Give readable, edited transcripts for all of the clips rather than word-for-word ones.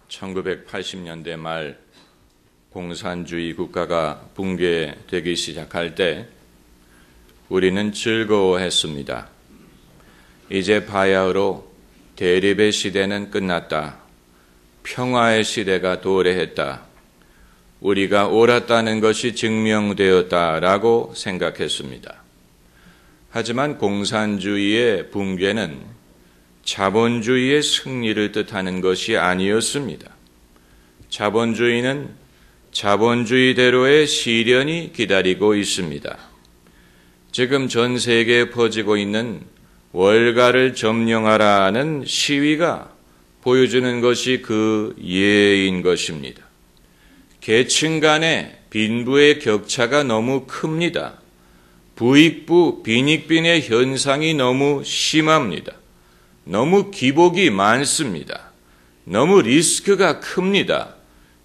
1980년대 말 공산주의 국가가 붕괴되기 시작할 때 우리는 즐거워했습니다. 이제 바야흐로 대립의 시대는 끝났다. 평화의 시대가 도래했다. 우리가 옳았다는 것이 증명되었다라고 생각했습니다. 하지만 공산주의의 붕괴는 자본주의의 승리를 뜻하는 것이 아니었습니다. 자본주의는 자본주의대로의 시련이 기다리고 있습니다. 지금 전 세계에 퍼지고 있는 월가를 점령하라는 시위가 보여주는 것이 그 예인 것입니다. 계층 간의 빈부의 격차가 너무 큽니다. 부익부, 빈익빈의 현상이 너무 심합니다. 너무 기복이 많습니다. 너무 리스크가 큽니다.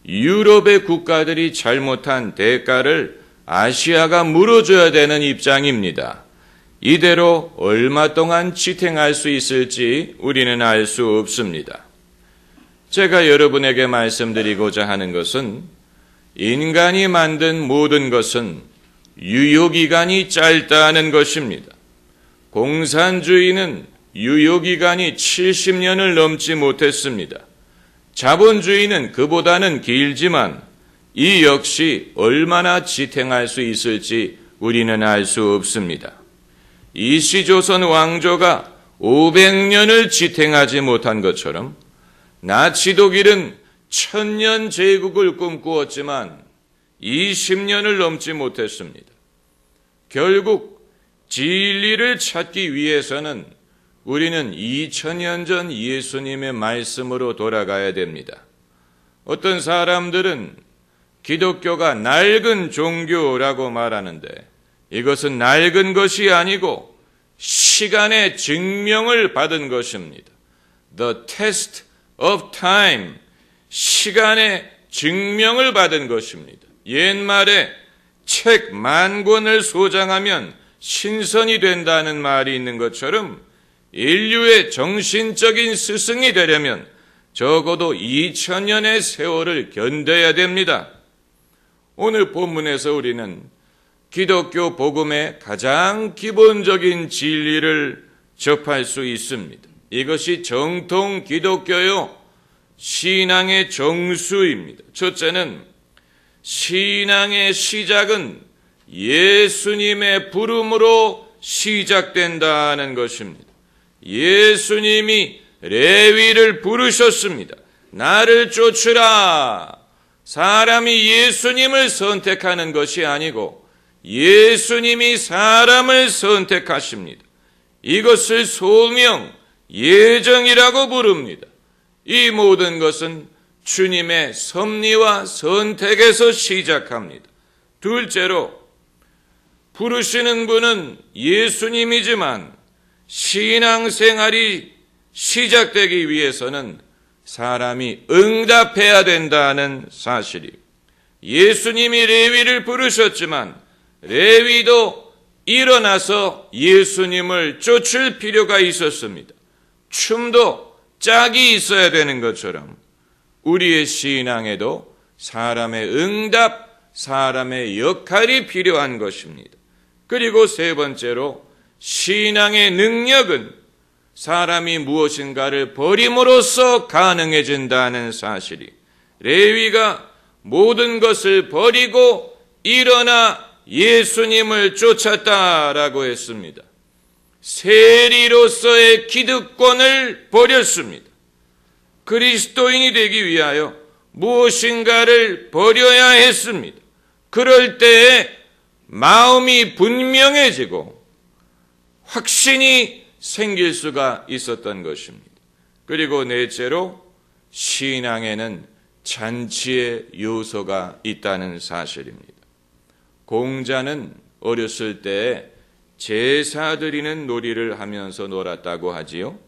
유럽의 국가들이 잘못한 대가를 아시아가 물어줘야 되는 입장입니다. 이대로 얼마 동안 지탱할 수 있을지 우리는 알 수 없습니다. 제가 여러분에게 말씀드리고자 하는 것은 인간이 만든 모든 것은 유효기간이 짧다는 것입니다. 공산주의는 유효기간이 70년을 넘지 못했습니다. 자본주의는 그보다는 길지만 이 역시 얼마나 지탱할 수 있을지 우리는 알 수 없습니다. 이시조선 왕조가 500년을 지탱하지 못한 것처럼 나치 독일은 1000년 제국을 꿈꾸었지만 20년을 넘지 못했습니다. 결국 진리를 찾기 위해서는 우리는 2000년 전 예수님의 말씀으로 돌아가야 됩니다. 어떤 사람들은 기독교가 낡은 종교라고 말하는데 이것은 낡은 것이 아니고 시간의 증명을 받은 것입니다. The test of time, 시간의 증명을 받은 것입니다. 옛말에 책 10,000권을 소장하면 신선이 된다는 말이 있는 것처럼 인류의 정신적인 스승이 되려면 적어도 2000년의 세월을 견뎌야 됩니다. 오늘 본문에서 우리는 기독교 복음의 가장 기본적인 진리를 접할 수 있습니다. 이것이 정통 기독교요 신앙의 정수입니다. 첫째는 신앙의 시작은 예수님의 부름으로 시작된다는 것입니다. 예수님이 레위를 부르셨습니다. 나를 쫓으라. 사람이 예수님을 선택하는 것이 아니고 예수님이 사람을 선택하십니다. 이것을 소명, 예정이라고 부릅니다. 이 모든 것은 주님의 섭리와 선택에서 시작합니다. 둘째로 부르시는 분은 예수님이지만 신앙생활이 시작되기 위해서는 사람이 응답해야 된다는 사실이 예수님이 레위를 부르셨지만 레위도 일어나서 예수님을 쫓을 필요가 있었습니다. 춤도 짝이 있어야 되는 것처럼 우리의 신앙에도 사람의 응답, 사람의 역할이 필요한 것입니다. 그리고 세 번째로 신앙의 능력은 사람이 무엇인가를 버림으로써 가능해진다는 사실이 레위가 모든 것을 버리고 일어나 예수님을 쫓았다라고 했습니다. 세리로서의 기득권을 버렸습니다. 그리스도인이 되기 위하여 무엇인가를 버려야 했습니다. 그럴 때에 마음이 분명해지고 확신이 생길 수가 있었던 것입니다. 그리고 넷째로 신앙에는 잔치의 요소가 있다는 사실입니다. 공자는 어렸을 때 제사 드리는 놀이를 하면서 놀았다고 하지요.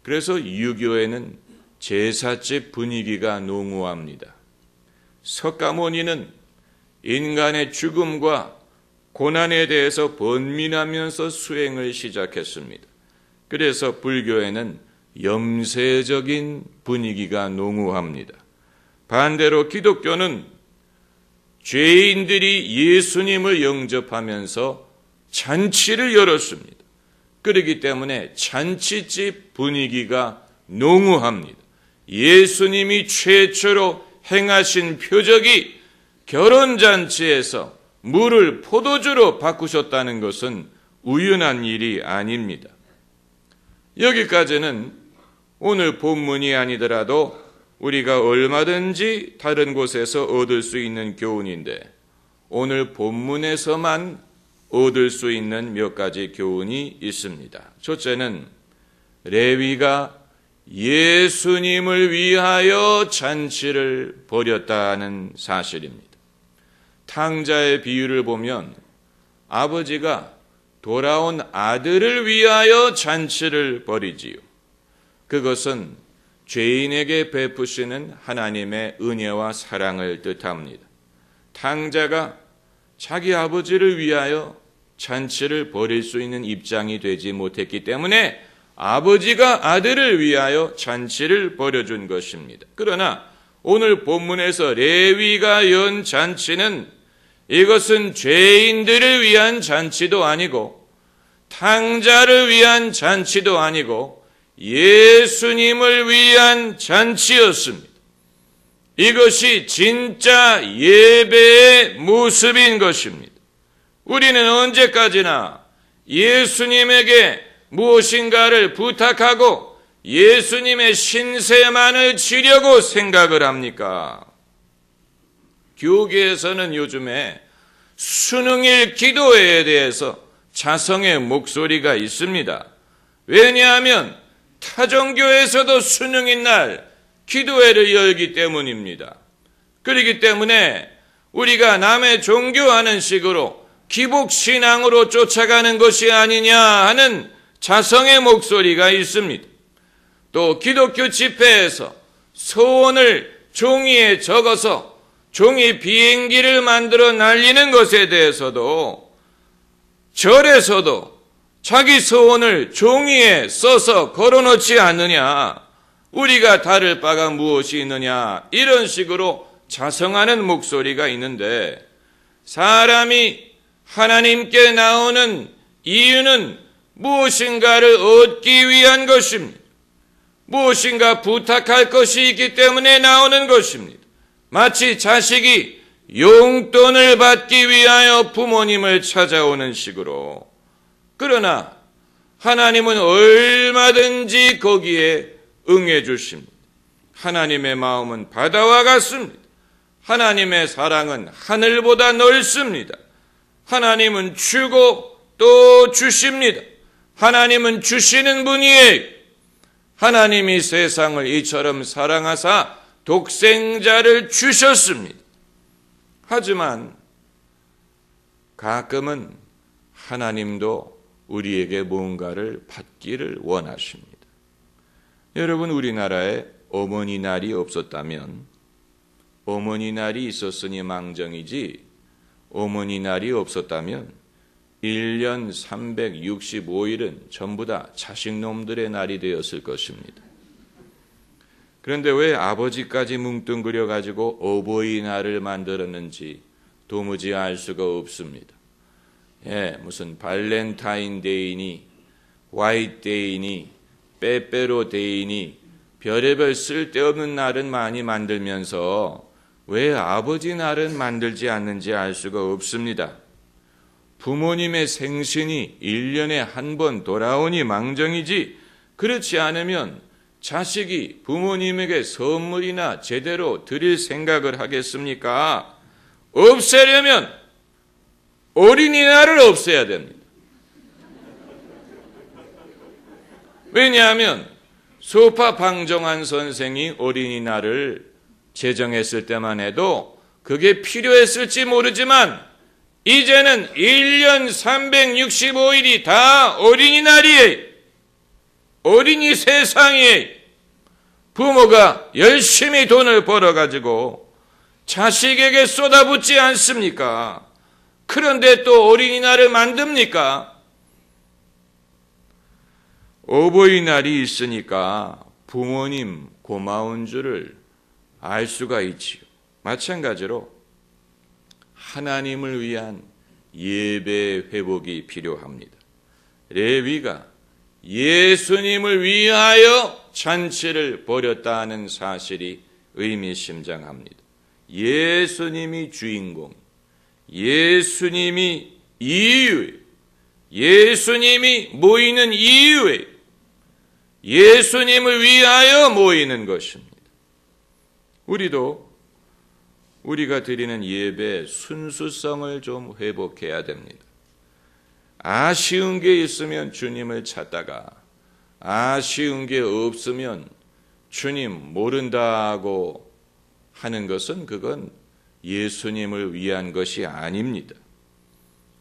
그래서 유교에는 제사집 분위기가 농후합니다. 석가모니는 인간의 죽음과 고난에 대해서 번민하면서 수행을 시작했습니다. 그래서 불교에는 염세적인 분위기가 농후합니다. 반대로 기독교는 죄인들이 예수님을 영접하면서 잔치를 열었습니다. 그렇기 때문에 잔치집 분위기가 농후합니다. 예수님이 최초로 행하신 표적이 결혼잔치에서 물을 포도주로 바꾸셨다는 것은 우연한 일이 아닙니다. 여기까지는 오늘 본문이 아니더라도 우리가 얼마든지 다른 곳에서 얻을 수 있는 교훈인데 오늘 본문에서만 얻을 수 있는 몇 가지 교훈이 있습니다. 첫째는 레위가 예수님을 위하여 잔치를 벌였다는 사실입니다. 탕자의 비유를 보면 아버지가 돌아온 아들을 위하여 잔치를 벌이지요. 그것은 죄인에게 베푸시는 하나님의 은혜와 사랑을 뜻합니다. 탕자가 자기 아버지를 위하여 잔치를 벌일 수 있는 입장이 되지 못했기 때문에 아버지가 아들을 위하여 잔치를 벌여준 것입니다. 그러나 오늘 본문에서 레위가 연 잔치는 이것은 죄인들을 위한 잔치도 아니고 탕자를 위한 잔치도 아니고 예수님을 위한 잔치였습니다. 이것이 진짜 예배의 모습인 것입니다. 우리는 언제까지나 예수님에게 무엇인가를 부탁하고 예수님의 신세만을 지려고 생각을 합니까? 교계에서는 요즘에 수능일 기도회에 대해서 자성의 목소리가 있습니다. 왜냐하면 타종교에서도 수능인 날 기도회를 열기 때문입니다. 그렇기 때문에 우리가 남의 종교하는 식으로 기복신앙으로 쫓아가는 것이 아니냐 하는 자성의 목소리가 있습니다. 또 기독교 집회에서 소원을 종이에 적어서 종이 비행기를 만들어 날리는 것에 대해서도 절에서도 자기 소원을 종이에 써서 걸어놓지 않느냐, 우리가 다를 바가 무엇이 있느냐, 이런 식으로 자성하는 목소리가 있는데 사람이 하나님께 나오는 이유는 무엇인가를 얻기 위한 것입니다. 무엇인가 부탁할 것이 있기 때문에 나오는 것입니다. 마치 자식이 용돈을 받기 위하여 부모님을 찾아오는 식으로. 그러나 하나님은 얼마든지 거기에 응해 주십니다. 하나님의 마음은 바다와 같습니다. 하나님의 사랑은 하늘보다 넓습니다. 하나님은 주고 또 주십니다. 하나님은 주시는 분이에요. 하나님이 세상을 이처럼 사랑하사 독생자를 주셨습니다. 하지만 가끔은 하나님도 우리에게 뭔가를 받기를 원하십니다. 여러분, 우리나라에 어머니 날이 없었다면, 어머니 날이 있었으니 망정이지 어머니 날이 없었다면 1년 365일은 전부 다 자식놈들의 날이 되었을 것입니다. 그런데 왜 아버지까지 뭉뚱그려 가지고 어버이날을 만들었는지 도무지 알 수가 없습니다. 무슨 발렌타인데이니 화이트데이니 빼빼로데이니 별의별 쓸데없는 날은 많이 만들면서 왜 아버지 날은 만들지 않는지 알 수가 없습니다. 부모님의 생신이 1년에 한 번 돌아오니 망정이지 그렇지 않으면 자식이 부모님에게 선물이나 제대로 드릴 생각을 하겠습니까? 없애려면 어린이날을 없애야 됩니다. 왜냐하면 소파 방정환 선생이 어린이날을 제정했을 때만 해도 그게 필요했을지 모르지만 이제는 1년 365일이 다 어린이날이에요. 어린이 세상이에요. 부모가 열심히 돈을 벌어가지고 자식에게 쏟아붓지 않습니까? 그런데 또 어린이날을 만듭니까? 어버이날이 있으니까 부모님 고마운 줄을 알 수가 있지요. 마찬가지로 하나님을 위한 예배 회복이 필요합니다. 레위가 예수님을 위하여 잔치를 벌였다는 사실이 의미심장합니다. 예수님이 주인공, 예수님이 이유예요. 예수님이 모이는 이유예요. 예수님을 위하여 모이는 것입니다. 우리가 드리는 예배의 순수성을 좀 회복해야 됩니다. 아쉬운 게 있으면 주님을 찾다가 아쉬운 게 없으면 주님 모른다고 하는 것은 그건 예수님을 위한 것이 아닙니다.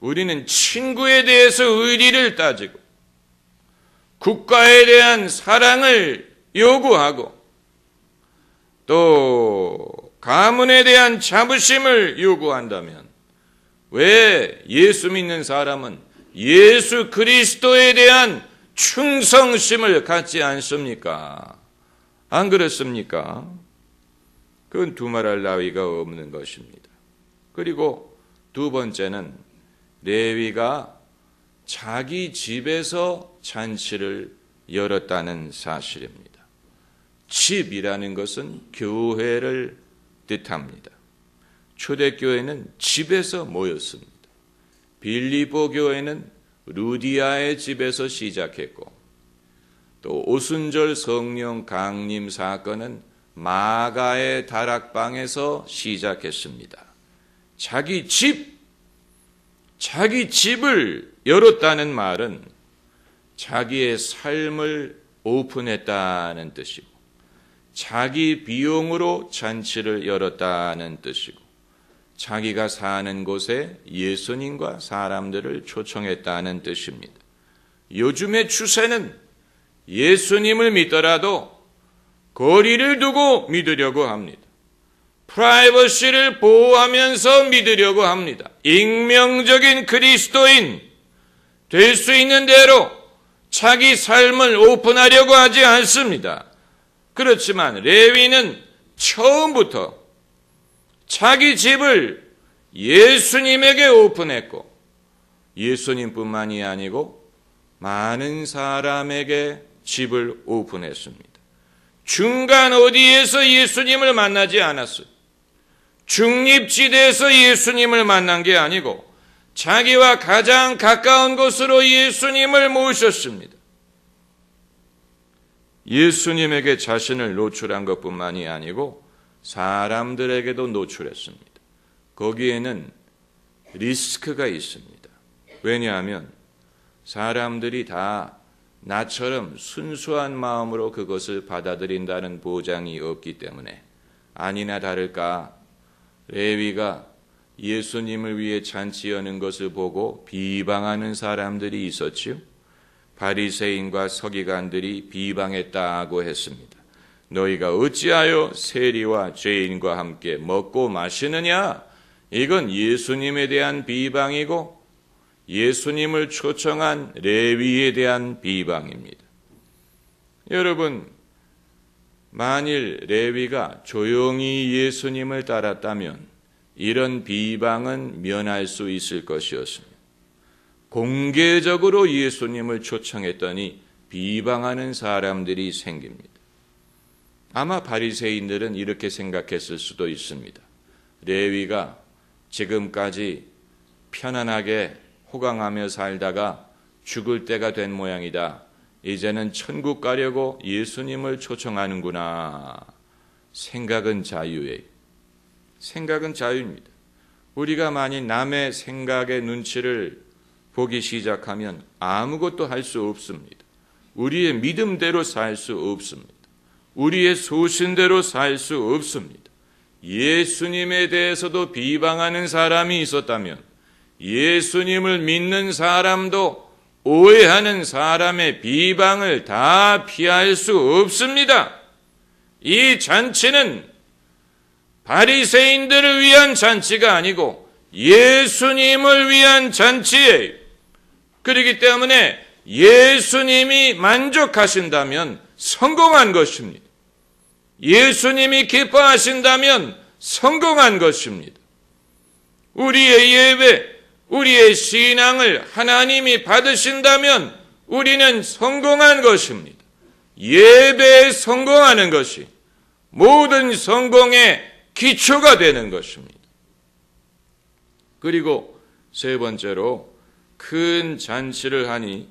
우리는 친구에 대해서 의리를 따지고 국가에 대한 사랑을 요구하고 또 가문에 대한 자부심을 요구한다면 왜 예수 믿는 사람은 예수 그리스도에 대한 충성심을 갖지 않습니까? 안 그렇습니까? 그건 두말할 나위가 없는 것입니다. 그리고 두 번째는 레위가 자기 집에서 잔치를 열었다는 사실입니다. 집이라는 것은 교회를 뜻합니다. 초대교회는 집에서 모였습니다. 빌립보 교회는 루디아의 집에서 시작했고 또 오순절 성령 강림 사건은 마가의 다락방에서 시작했습니다. 자기 집을 열었다는 말은 자기의 삶을 오픈했다는 뜻이고 자기 비용으로 잔치를 열었다는 뜻이고 자기가 사는 곳에 예수님과 사람들을 초청했다는 뜻입니다. 요즘의 추세는 예수님을 믿더라도 거리를 두고 믿으려고 합니다. 프라이버시를 보호하면서 믿으려고 합니다. 익명적인 그리스도인 될 수 있는 대로 자기 삶을 오픈하려고 하지 않습니다. 그렇지만 레위는 처음부터 자기 집을 예수님에게 오픈했고 예수님뿐만이 아니고 많은 사람에게 집을 오픈했습니다. 중간 어디에서 예수님을 만나지 않았어요. 중립지대에서 예수님을 만난 게 아니고 자기와 가장 가까운 곳으로 예수님을 모셨습니다. 예수님에게 자신을 노출한 것뿐만이 아니고 사람들에게도 노출했습니다. 거기에는 리스크가 있습니다. 왜냐하면 사람들이 다 나처럼 순수한 마음으로 그것을 받아들인다는 보장이 없기 때문에 아니나 다를까 레위가 예수님을 위해 잔치 여는 것을 보고 비방하는 사람들이 있었지요. 바리새인과 서기관들이 비방했다고 했습니다. 너희가 어찌하여 세리와 죄인과 함께 먹고 마시느냐? 이건 예수님에 대한 비방이고 예수님을 초청한 레위에 대한 비방입니다. 여러분, 만일 레위가 조용히 예수님을 따랐다면 이런 비방은 면할 수 있을 것이었습니다. 공개적으로 예수님을 초청했더니 비방하는 사람들이 생깁니다. 아마 바리새인들은 이렇게 생각했을 수도 있습니다. 레위가 지금까지 편안하게 호강하며 살다가 죽을 때가 된 모양이다. 이제는 천국 가려고 예수님을 초청하는구나. 생각은 자유예요. 생각은 자유입니다. 우리가 만일 남의 생각의 눈치를 보기 시작하면 아무것도 할 수 없습니다. 우리의 믿음대로 살 수 없습니다. 우리의 소신대로 살 수 없습니다. 예수님에 대해서도 비방하는 사람이 있었다면 예수님을 믿는 사람도 오해하는 사람의 비방을 다 피할 수 없습니다. 이 잔치는 바리새인들을 위한 잔치가 아니고 예수님을 위한 잔치예요. 그렇기 때문에 예수님이 만족하신다면 성공한 것입니다. 예수님이 기뻐하신다면 성공한 것입니다. 우리의 예배, 우리의 신앙을 하나님이 받으신다면 우리는 성공한 것입니다. 예배에 성공하는 것이 모든 성공의 기초가 되는 것입니다. 그리고 세 번째로 큰 잔치를 하니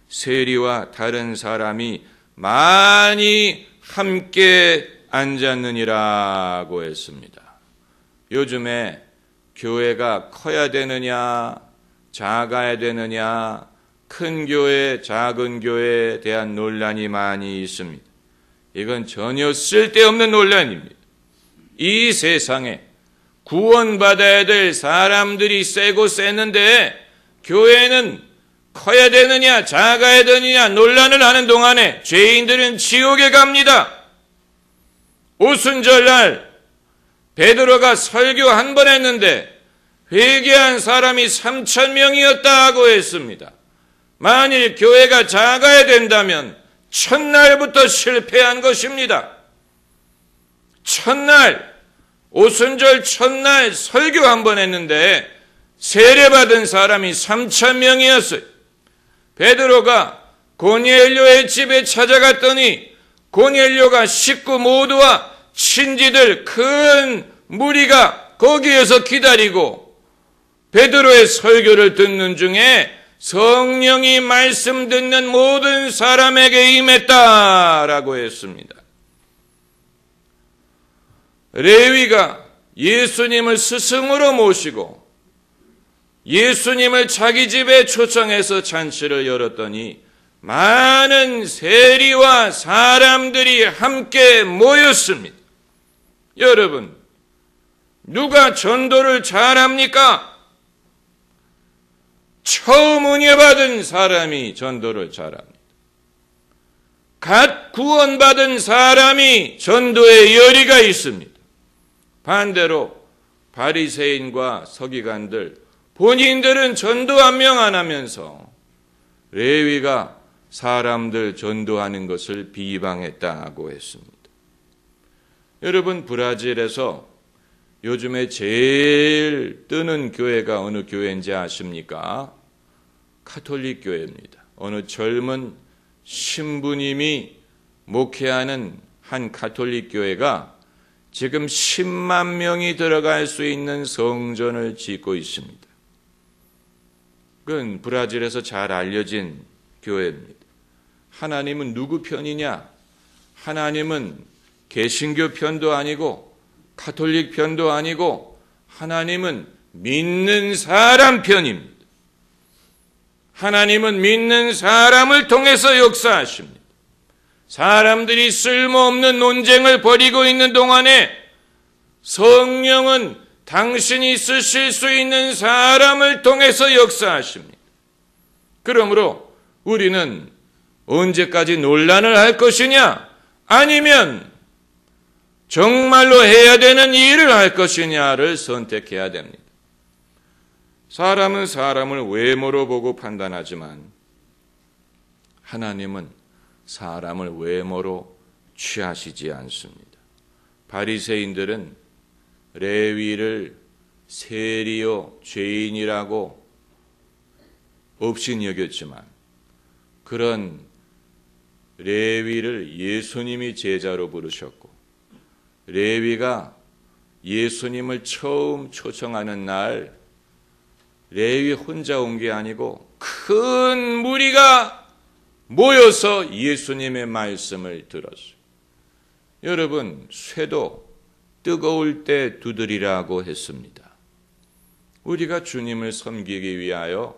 세리와 다른 사람이 많이 함께 앉았느니라고 했습니다. 요즘에 교회가 커야 되느냐, 작아야 되느냐, 큰 교회, 작은 교회에 대한 논란이 많이 있습니다. 이건 전혀 쓸데없는 논란입니다. 이 세상에 구원받아야 될 사람들이 세고 셌는데 교회는 커야 되느냐 작아야 되느냐 논란을 하는 동안에 죄인들은 지옥에 갑니다. 오순절날 베드로가 설교 한 번 했는데 회개한 사람이 3,000명이었다고 했습니다. 만일 교회가 작아야 된다면 첫날부터 실패한 것입니다. 첫날, 오순절 첫날 설교 한 번 했는데 세례받은 사람이 3,000명이었어요. 베드로가 고넬료의 집에 찾아갔더니 고넬료가 식구 모두와 친지들 큰 무리가 거기에서 기다리고 베드로의 설교를 듣는 중에 성령이 말씀 듣는 모든 사람에게 임했다라고 했습니다. 레위가 예수님을 스승으로 모시고 예수님을 자기 집에 초청해서 잔치를 열었더니 많은 세리와 사람들이 함께 모였습니다. 여러분, 누가 전도를 잘합니까? 처음 은혜 받은 사람이 전도를 잘합니다. 갓 구원받은 사람이 전도에 열의가 있습니다. 반대로 바리새인과 서기관들, 본인들은 전도 한 명 안 하면서 레위가 사람들 전도하는 것을 비방했다고 했습니다. 여러분, 브라질에서 요즘에 제일 뜨는 교회가 어느 교회인지 아십니까? 가톨릭 교회입니다. 어느 젊은 신부님이 목회하는 한 가톨릭 교회가 지금 10만 명이 들어갈 수 있는 성전을 짓고 있습니다. 그건 브라질에서 잘 알려진 교회입니다. 하나님은 누구 편이냐? 하나님은 개신교 편도 아니고 가톨릭 편도 아니고 하나님은 믿는 사람 편입니다. 하나님은 믿는 사람을 통해서 역사하십니다. 사람들이 쓸모없는 논쟁을 벌이고 있는 동안에 성령은 당신이 쓰실 수 있는 사람을 통해서 역사하십니다. 그러므로 우리는 언제까지 논란을 할 것이냐? 아니면 정말로 해야 되는 일을 할 것이냐를 선택해야 됩니다. 사람은 사람을 외모로 보고 판단하지만 하나님은 사람을 외모로 취하시지 않습니다. 바리새인들은 레위를 세리요 죄인이라고 업신여겼지만 그런 레위를 예수님이 제자로 부르셨고 레위가 예수님을 처음 초청하는 날 레위 혼자 온 게 아니고 큰 무리가 모여서 예수님의 말씀을 들었어요. 여러분, 쇠도 뜨거울 때 두드리라고 했습니다. 우리가 주님을 섬기기 위하여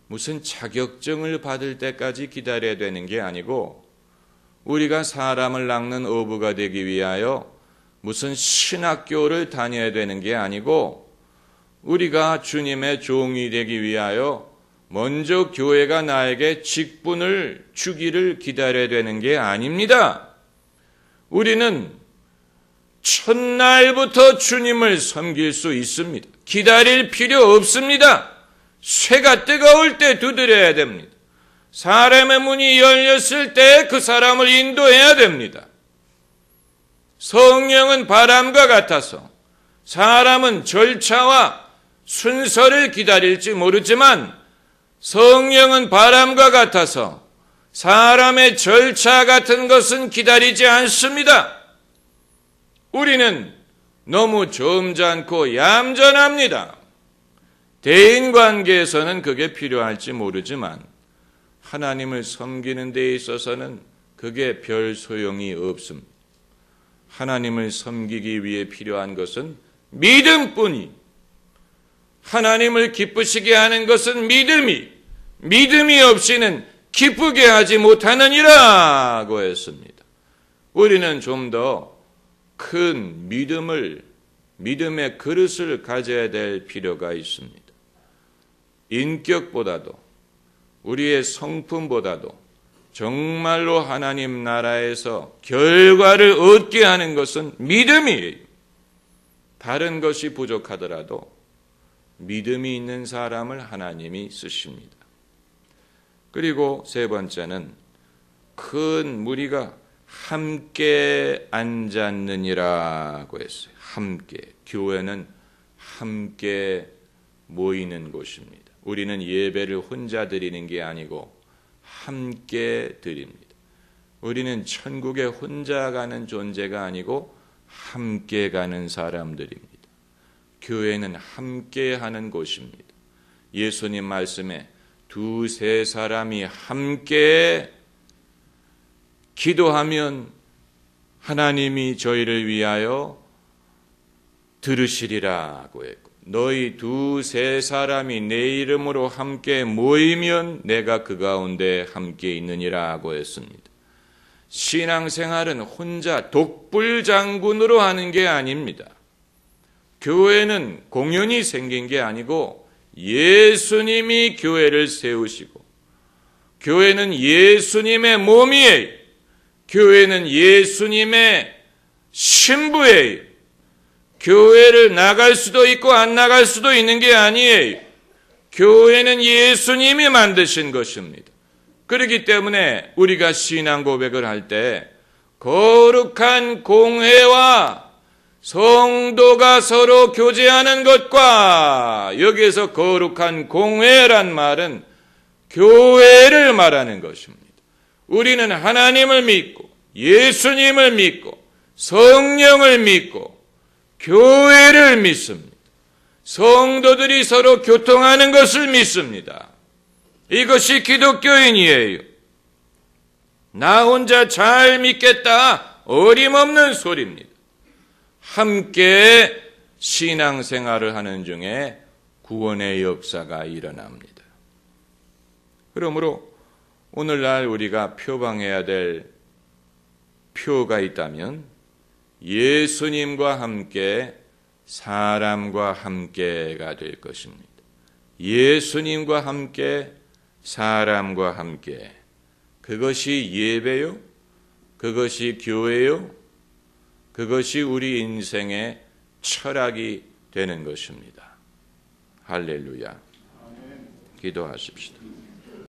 무슨 자격증을 받을 때까지 기다려야 되는 게 아니고 우리가 사람을 낚는 어부가 되기 위하여 무슨 신학교를 다녀야 되는 게 아니고 우리가 주님의 종이 되기 위하여 먼저 교회가 나에게 직분을 주기를 기다려야 되는 게 아닙니다. 우리는 첫날부터 주님을 섬길 수 있습니다. 기다릴 필요 없습니다. 쇠가 뜨거울 때 두드려야 됩니다. 사람의 문이 열렸을 때 그 사람을 인도해야 됩니다. 성령은 바람과 같아서 사람은 절차와 순서를 기다릴지 모르지만 성령은 바람과 같아서 사람의 절차 같은 것은 기다리지 않습니다. 우리는 너무 점잖고 얌전합니다. 대인관계에서는 그게 필요할지 모르지만 하나님을 섬기는 데 있어서는 그게 별 소용이 없습니다. 하나님을 섬기기 위해 필요한 것은 믿음뿐이, 하나님을 기쁘시게 하는 것은 믿음이 없이는 기쁘게 하지 못하느니라고 했습니다. 우리는 좀 더 큰 믿음의 그릇을 가져야 될 필요가 있습니다. 인격보다도 우리의 성품보다도 정말로 하나님 나라에서 결과를 얻게 하는 것은 믿음이에요. 다른 것이 부족하더라도 믿음이 있는 사람을 하나님이 쓰십니다. 그리고 세 번째는 큰 무리가 함께 앉았느니라고 했어요. 함께. 교회는 함께 모이는 곳입니다. 우리는 예배를 혼자 드리는 게 아니고 함께 드립니다. 우리는 천국에 혼자 가는 존재가 아니고 함께 가는 사람들입니다. 교회는 함께 하는 곳입니다. 예수님 말씀에 두세 사람이 함께 기도하면 하나님이 저희를 위하여 들으시리라고 했고, 너희 두세 사람이 내 이름으로 함께 모이면 내가 그 가운데 함께 있느니라고 했습니다. 신앙생활은 혼자 독불장군으로 하는 게 아닙니다. 교회는 공연이 생긴 게 아니고 예수님이 교회를 세우시고, 교회는 예수님의 몸이에요. 교회는 예수님의 신부예요. 교회를 나갈 수도 있고 안 나갈 수도 있는 게 아니에요. 교회는 예수님이 만드신 것입니다. 그렇기 때문에 우리가 신앙 고백을 할 때 거룩한 공회와 성도가 서로 교제하는 것과, 여기에서 거룩한 공회란 말은 교회를 말하는 것입니다. 우리는 하나님을 믿고 예수님을 믿고 성령을 믿고 교회를 믿습니다. 성도들이 서로 교통하는 것을 믿습니다. 이것이 기독교인이에요. 나 혼자 잘 믿겠다, 어림없는 소리입니다. 함께 신앙생활을 하는 중에 구원의 역사가 일어납니다. 그러므로 오늘날 우리가 표방해야 될 표가 있다면 예수님과 함께 사람과 함께가 될 것입니다. 예수님과 함께 사람과 함께. 그것이 예배요? 그것이 교회요? 그것이 우리 인생의 철학이 되는 것입니다. 할렐루야. 기도하십시다.